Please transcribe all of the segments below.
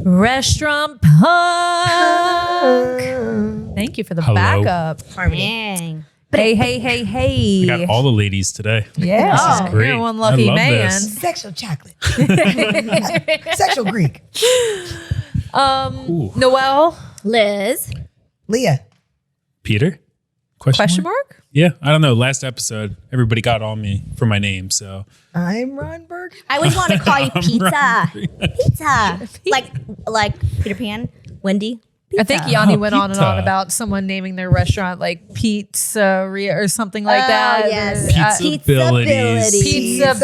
Restaurant Punk. Thank you for the backup. Harmony. Hey. We got all the ladies today. Yeah. This is great. You're one lucky I love man. this. Sexual chocolate. Sexual Greek. Noelle. Liz. Leah. Peter? Question mark? Yeah, I don't know. Last episode, everybody got on me for my name, so. I'm Ron Berg. I always want to call you Pizza. Pizza. Like Peter Pan, Wendy. Pizza. I think Yanni went on and pizza. on about someone naming their restaurant like Pizzeria or something like that. Yes. Pizza-bilities. Pizza I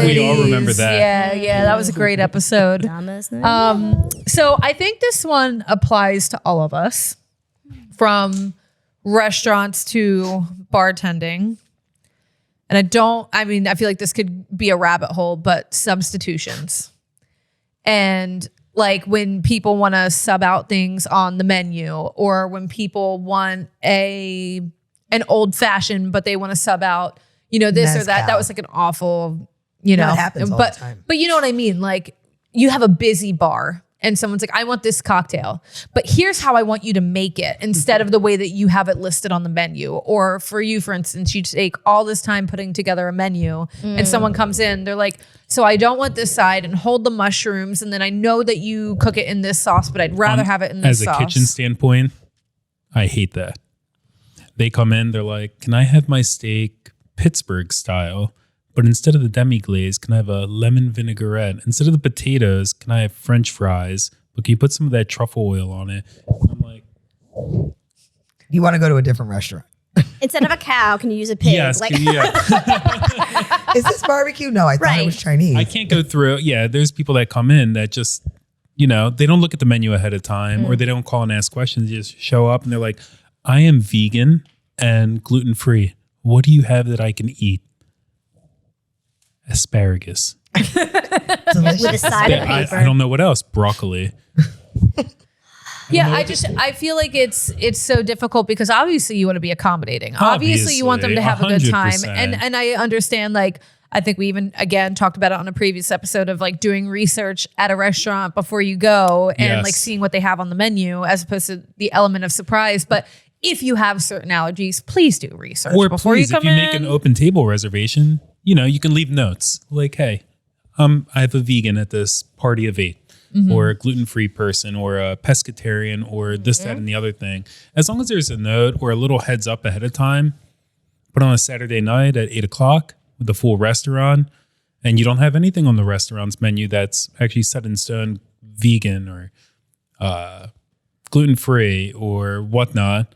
think we all remember that. Yeah, that was a great episode. So I think this one applies to all of us, from restaurants to bartending. And I feel like this could be a rabbit hole, but substitutions. And like when people want to sub out things on the menu, or when people want an old fashioned, but they want to sub out, this Mezcal. or that. That was like an awful, know, That happens all the time. But you know what I mean? Like you have a busy bar and someone's like, I want this cocktail, but here's how I want you to make it instead of the way that you have it listed on the menu. Or for you, for instance, you take all this time putting together a menu and someone comes in, they're like, so I don't want this side and hold the mushrooms. And then I know that you cook it in this sauce, but I'd rather have it in this sauce. As a kitchen standpoint, I hate that. They come in, they're like, can I have my steak Pittsburgh style? But instead of the demi-glaze, can I have a lemon vinaigrette? Instead of the potatoes, can I have French fries? But can you put some of that truffle oil on it? And I'm like, You want to go to a different restaurant. Instead of a cow, can you use a pig? yes, Is this barbecue? No, I thought it was Chinese. I can't go through. Yeah, there's people that come in that just, they don't look at the menu ahead of time, or they don't call and ask questions. They just show up and they're like, I am vegan and gluten-free. What do you have that I can eat? Asparagus. Delicious. With a side of paper. I don't know what else. Broccoli. Yeah, I feel like it's so difficult because obviously you want to be accommodating. Obviously you want them to have a good time. 100%. And I understand, like, I think we even, again, talked about it on a previous episode of like doing research at a restaurant before you go and like seeing what they have on the menu as opposed to the element of surprise. But if you have certain allergies, please do research before you come in. If you make an open table reservation, you can leave notes like, hey, I have a vegan at this party of 8. Or a gluten-free person, or a pescatarian, or this, that, and the other thing. As long as there's a note or a little heads up ahead of time, put on a Saturday night at 8:00 with the full restaurant, and you don't have anything on the restaurant's menu that's actually set in stone vegan or gluten-free or whatnot,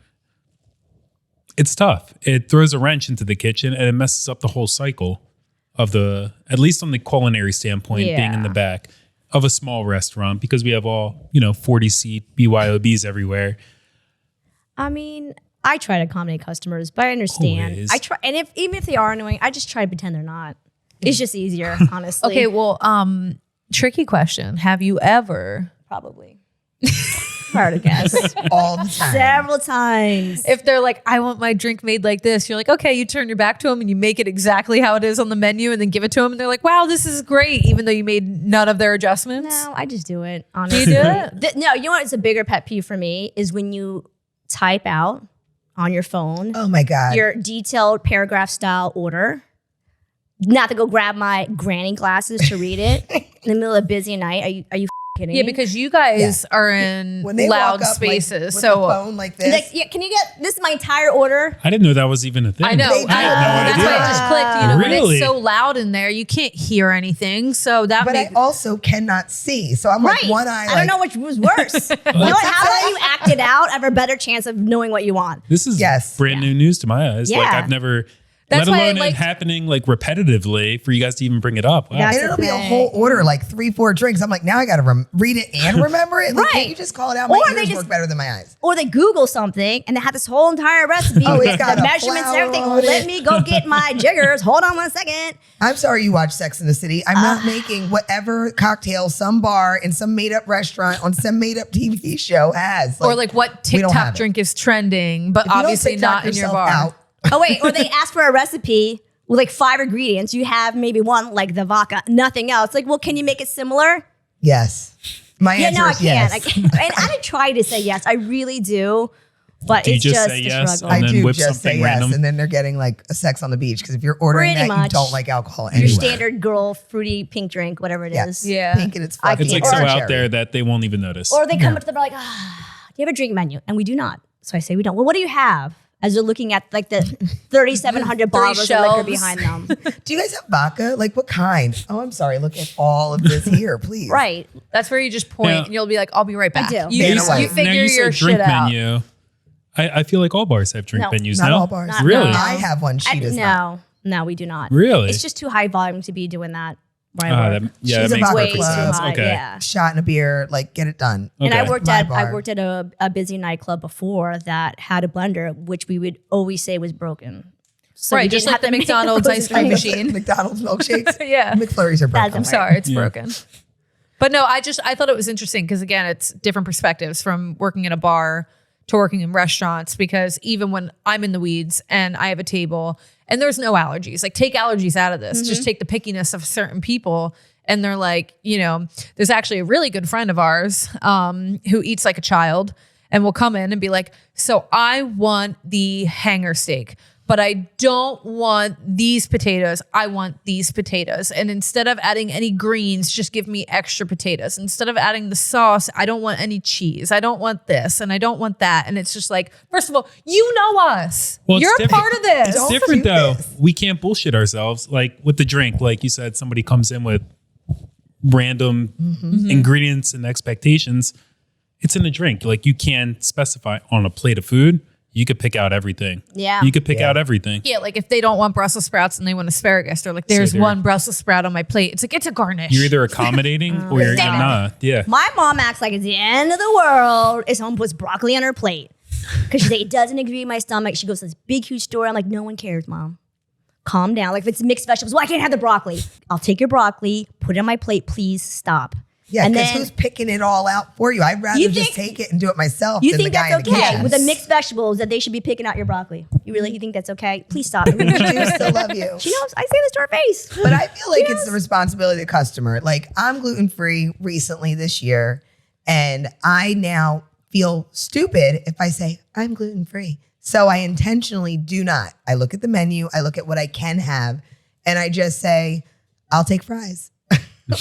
it's tough. It throws a wrench into the kitchen and it messes up the whole cycle of at least on the culinary standpoint, being in the back of a small restaurant, because we have all, 40-seat BYOBs everywhere. I mean, I try to accommodate customers, but I understand. Always. I try, and even if they are annoying, I just try to pretend they're not. It's just easier, honestly. Okay, well, tricky question. Have you ever, Probably. Hard to guess. All the time. Several times. if they're like, I want my drink made like this, you're like, okay, you turn your back to them and you make it exactly how it is on the menu and then give it to them and they're like, wow, this is great, even though you made none of their adjustments? No, I just do it, honestly. Do you do it? No, you know what is a bigger pet peeve for me is when you type out on your phone Oh my God. your detailed paragraph style order. Not to go grab my granny glasses to read it in the middle of a busy night. Are you kidding Yeah, me? because you guys are in when they loud walk up, spaces. like, with so the phone like this. Like, yeah, can you get this is my entire order? I didn't know that was even a thing. I know. They do. That's why I just clicked. When Really? it's so loud in there, you can't hear anything. So that but I also cannot see. So I'm like one eye. I don't know which was worse. You know what? How about you act it out? I have a better chance of knowing what you want. This is brand new news to my eyes. Yeah. Like, I've never... That's let why I alone it liked- happening like repetitively for you guys to even bring it up. Wow. That's And it'll be a okay. whole order, like 3-4 drinks. I'm like, now I got to read it and remember it. Like, Right. Can't you just call it out? My Or they ears just- work better than my eyes. Or they Google something and they have this whole entire recipe Oh, it's with got the a measurements and flour everything. on Let it. me go get my jiggers. Hold on 1 second. I'm sorry you watch Sex in the City. I'm not making whatever cocktail some bar in some made up restaurant on some made up TV show has. or like what we don't have TikTok it. drink is trending, but If you don't obviously TikTok not in your yourself bar. out, Oh, wait. Or they ask for a recipe with like 5 ingredients. You have maybe one, like the vodka, nothing else. Like, well, can you make it similar? Yes. My Yeah, answer no, I is can't. yes. I can't. And I try to say yes. I really do. But Do you it's just just say a yes struggle. and I then do whip just say something yes, random? and then they're getting like a sex on the beach because if you're ordering Pretty that, you much. don't like alcohol Your anyway. standard girl fruity pink drink, whatever it is. Yes. Yeah. Pink and it's I fluffy. It's like Or- so and out cherry. there that they won't even notice. Or they come up to the bar like, do you have a drink menu? And we do not. So I say we don't. Well, what do you have? As they're looking at like the 3,700 bottles of liquor shelves. behind them. Do you guys have vodka? Like what kind? Oh, I'm sorry. Look at all of this here, please. Right. That's where you just point Yeah. and you'll be like, I'll be right back. do. You, Vanna you White. Now figure you your said drink shit out. menu. I feel like all bars have drink No, menus Not now. all bars. Not- Really? no. I have one. She does not. No, we do not. Really? It's just too high volume to be doing that where Ah, I work. that She's that a makes vodka perfect Way too sense. high. Okay. Yeah. Shot in a beer, like get it done. Okay. And I worked My at bar. a busy nightclub before that had a blender, which we would always say was broken. So we Right, just didn't like the have to make McDonald's those ice cream things. machine. McDonald's milkshakes. Yeah. McFlurries are broken. Doesn't I'm sorry, it's Yeah. broken. But no, I thought it was interesting because again, it's different perspectives from working in a bar to working in restaurants because even when I'm in the weeds and I have a table and there's no allergies, like take allergies out of this, just take the pickiness of certain people. And they're like, there's actually a really good friend of ours who eats like a child and will come in and be like, so I want the hanger steak, but I don't want these potatoes. I want these potatoes. And instead of adding any greens, just give me extra potatoes. Instead of adding the sauce, I don't want any cheese. I don't want this and I don't want that. And it's just like, first of all, you know us. Well, it's You're a different. part of this. It's Don't different do though. this. We can't bullshit ourselves. Like with the drink, like you said, somebody comes in with random ingredients and expectations. It's in a drink. Like you can specify on a plate of food. You could pick out everything. Yeah. You could pick out everything. Yeah, like if they don't want Brussels sprouts and they want asparagus, they're like, there's they're- one Brussels sprout on my plate. It's like, it's a garnish. You're either accommodating or you're Damn it. not. Yeah. My mom acts like it's the end of the world if someone puts broccoli on her plate. Because she's like, it doesn't agree with my stomach. She goes to this big, huge store. I'm like, no one cares, Mom. Calm down. Like if it's mixed vegetables, well, I can't have the broccoli. I'll take your broccoli, put it on my plate. Please stop. Yeah, And because then- who's picking it all out for you? I'd rather You just think- take it and do it myself You than think the guy that's in the okay kitchen. with the mixed vegetables that they should be picking out your broccoli? You really think that's okay? Please stop. We do still love you. She knows. I say this to her face. But I feel like it's the responsibility of the customer. Like I'm gluten-free recently this year, and I now feel stupid if I say I'm gluten-free. So I intentionally do not. I look at the menu, I look at what I can have, and I just say, I'll take fries.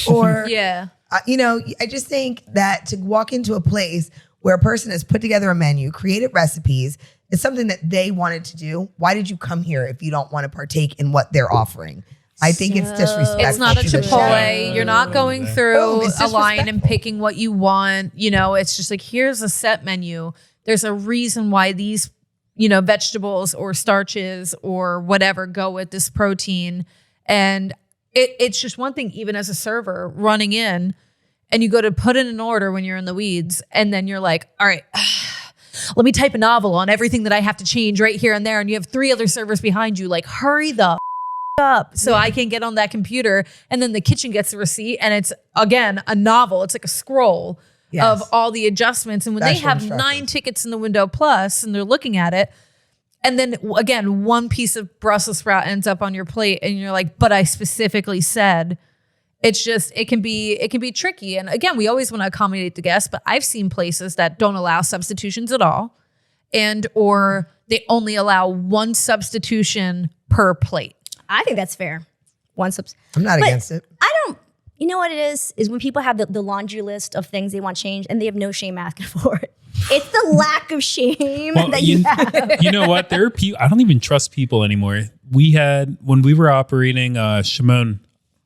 Or Yeah. I just think that to walk into a place where a person has put together a menu, created recipes, it's something that they wanted to do. Why did you come here if you don't want to partake in what they're offering? I think it's disrespectful. It's not a to the Chipotle. chef. You're not going through Oh, it's a line and disrespectful. picking what you want. It's just like, here's a set menu. There's a reason why these, vegetables or starches or whatever go with this protein. And it's just one thing, even as a server running in and you go to put in an order when you're in the weeds. And then you're like, all right, let me type a novel on everything that I have to change right here and there. And you have 3 other servers behind you, like, hurry the up so I can get on that computer. And then the kitchen gets the receipt and it's again a novel. It's like a scroll Yes. of all the adjustments. And when they Special have instructions. 9 tickets in the window plus and they're looking at it, and then again, one piece of Brussels sprout ends up on your plate and you're like, but I specifically said, it's just, it can be tricky. And again, we always want to accommodate the guests, but I've seen places that don't allow substitutions at all. And, or they only allow 1 substitution per plate. I think that's fair. One subs. I'm not But against it. I don't. You know what it is when people have the laundry list of things they want changed and they have no shame asking for it. It's the lack of shame Well, that you have. you know what? There are people. I don't even trust people anymore. We had when we were operating Shimon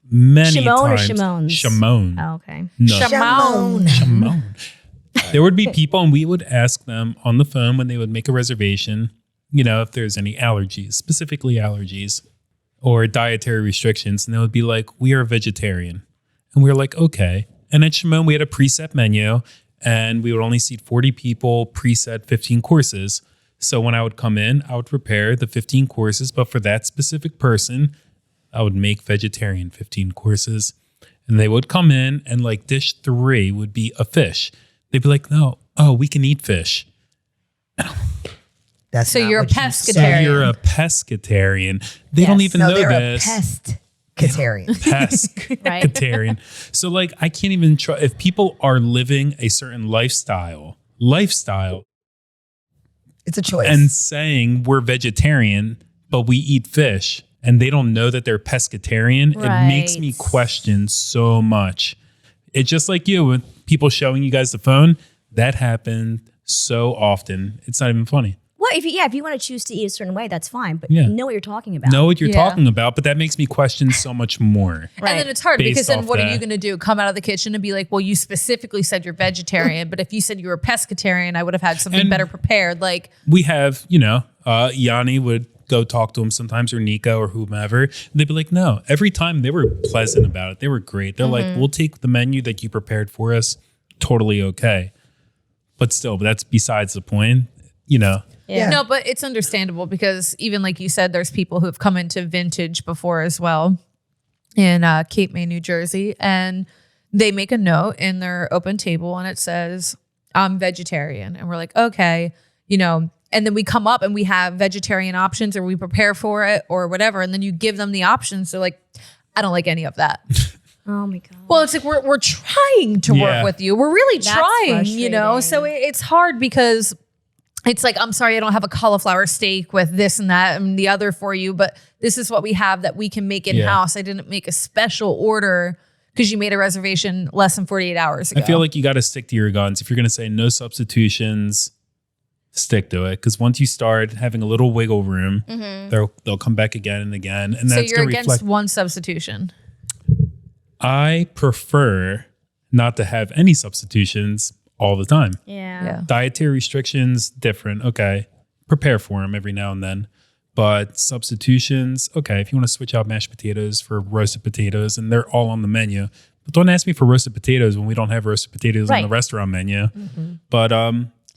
many Shimon or times. Shimons? Shimon. Oh, okay. No. Shimon. Shimon. There would be people, and we would ask them on the phone when they would make a reservation. If there's any allergies, specifically allergies or dietary restrictions, and they would be like, "We are vegetarian," and we were like, "Okay." And at Shimon, we had a preset menu. And we would only seat 40 people, preset 15 courses. So when I would come in, I would prepare the 15 courses. But for that specific person, I would make vegetarian 15 courses. And they would come in and like dish 3 would be a fish. They'd be like, no, we can eat fish. That's So not you're a what you pescatarian. So said. you're a pescatarian. They don't Yes. even No, know they're this. a pest Pescatarian. Pescatarian. So like, I can't even try. If people are living a certain lifestyle, It's a choice. and saying we're vegetarian, but we eat fish, and they don't know that they're pescatarian, it makes me question so much. It's just like you, with people showing you guys the phone, that happened so often. It's not even funny. Well, if you want to choose to eat a certain way, that's fine. But Yeah. know what you're talking about. Know what you're Yeah. talking about, but that makes me question so much more. Right. And then it's hard Based because then off what are that. you going to do? Come out of the kitchen and be like, well, you specifically said you're vegetarian, but if you said you were pescatarian, I would have had something And- better prepared. Like, We have, Yanni would go talk to him sometimes, or Nico or whomever. And they'd be like, no, every time they were pleasant about it. They were great. They're like, we'll take the menu that you prepared for us. Totally okay. But still, that's besides the point, Yeah. no, but it's understandable because even like you said, there's people who have come into vintage before as well in Cape May, New Jersey, and they make a note in their open table and it says, I'm vegetarian. And we're like, okay, and then we come up and we have vegetarian options or we prepare for it or whatever. And then you give them the options. They're like, I don't like any of that. Oh my God. Well, it's like we're trying to Yeah. work with you. We're really That's trying, frustrating. So it's hard because it's like, I'm sorry, I don't have a cauliflower steak with this and that and the other for you, but this is what we have that we can make in-house. I didn't make a special order because you made a reservation less than 48 hours ago. I feel like you got to stick to your guns. If you're going to say no substitutions, stick to it. Because once you start having a little wiggle room, they'll come back again and again. And so that's you're going to against reflect. one substitution. I prefer not to have any substitutions all the time. Yeah. Dietary restrictions, different. Okay. Prepare for them every now and then. But substitutions, okay, if you want to switch out mashed potatoes for roasted potatoes, and they're all on the menu. But don't ask me for roasted potatoes when we don't have roasted potatoes on the restaurant menu. But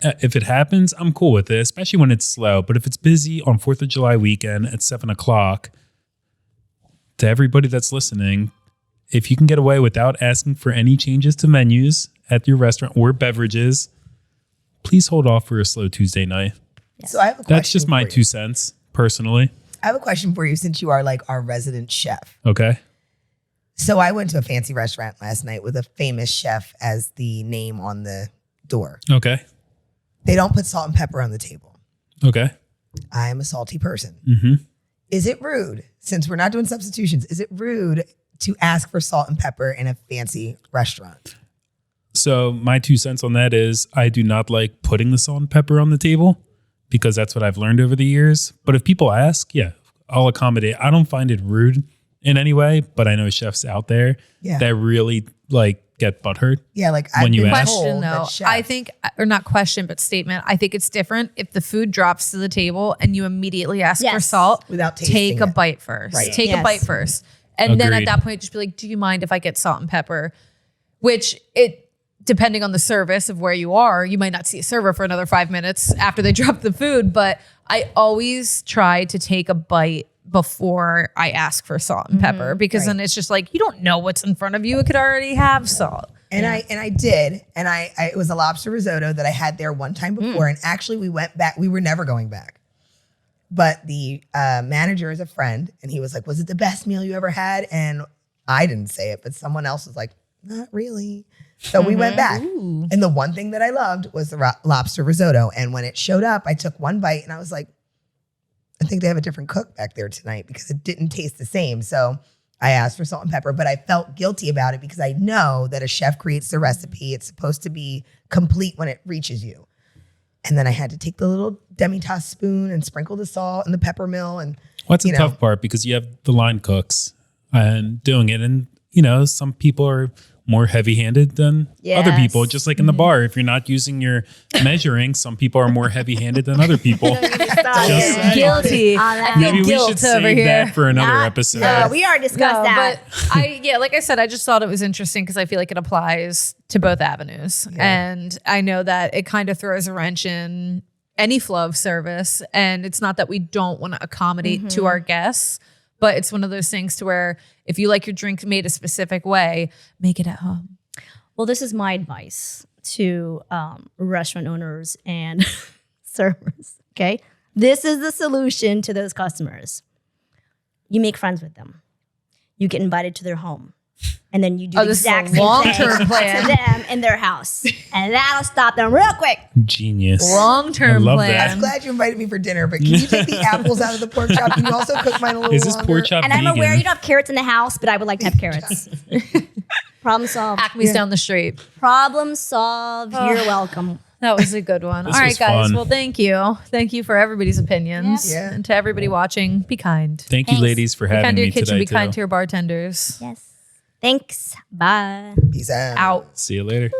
if it happens, I'm cool with it, especially when it's slow. But if it's busy on 4th of July weekend at 7 o'clock, to everybody that's listening, if you can get away without asking for any changes to menus at your restaurant or beverages, please hold off for a slow Tuesday night. So I have a question. That's just my for you. 2 cents, personally. I have a question for you since you are like our resident chef. Okay. So I went to a fancy restaurant last night with a famous chef as the name on the door. Okay. They don't put salt and pepper on the table. Okay. I am a salty person. Mm-hmm. Is it rude, since we're not doing substitutions, is it rude to ask for salt and pepper in a fancy restaurant? So my 2 cents on that is I do not like putting the salt and pepper on the table because that's what I've learned over the years. But if people ask, yeah, I'll accommodate. I don't find it rude in any way, but I know chefs out there that really like get butthurt. Yeah, like When I've you been ask. told Question that though, chefs- I think, or not question, but statement. I think it's different if the food drops to the table and you immediately ask for Yes. salt. Without tasting take a it. bite first. Right. Take a Yes. bite first, and then at Agreed. that point, just be like, "Do you mind if I get salt and pepper?" Which depending on the service of where you are, you might not see a server for another 5 minutes after they drop the food. But I always try to take a bite before I ask for salt and pepper because then it's just like you don't know what's in front of you. It could already have salt. And I did, and I it was a lobster risotto that I had there one time before, and actually we went back. We were never going back, but the manager is a friend, and he was like, "Was it the best meal you ever had?" And I didn't say it, but someone else was like, "Not really." So we went back, and the one thing that I loved was the lobster risotto. And when it showed up, I took one bite, and I was like, "I think they have a different cook back there tonight because it didn't taste the same." So I asked for salt and pepper, but I felt guilty about it because I know that a chef creates the recipe. It's supposed to be complete when it reaches you. And then I had to take the little demi-tasse spoon and sprinkle the salt and the pepper mill. And What's you the know. tough part? Because you have the line cooks and doing it. And, some people are more heavy-handed than other people. Just like in the bar, if you're not using your measuring, some people are more heavy-handed than other people. Just saying. Guilty. Maybe we guilt should over save here. that for another episode. We already discussed No, that. but like I said, I just thought it was interesting because I feel like it applies to both avenues. And I know that it kind of throws a wrench in any flow of service. And it's not that we don't want to accommodate to our guests, but it's one of those things to where if you like your drink made a specific way, make it at home. Well, this is my advice to restaurant owners and servers, okay? This is the solution to those customers. You make friends with them. you get invited to their home. And then you do Oh, the this is a exact same long-term thing plan. to them in their house. And that'll stop them real quick. Genius. Long-term I love plan. that. I'm glad you invited me for dinner, but can you take the apples out of the pork chop? Can you also cook mine a little Is this longer? pork chop And I'm vegan? aware you don't have carrots in the house, but I would like to have carrots. Problem solved. Acme's down the street. Problem solved. You're welcome. That was a good one. This All right, was guys. fun. Well, thank you. Thank you for everybody's opinions. Yeah. And to everybody watching, be kind. Thank you, Thanks. ladies, for Be having kind to me your kitchen. today, Be kind too. to your bartenders. Yes. Thanks. Bye. Peace out. Out. See you later.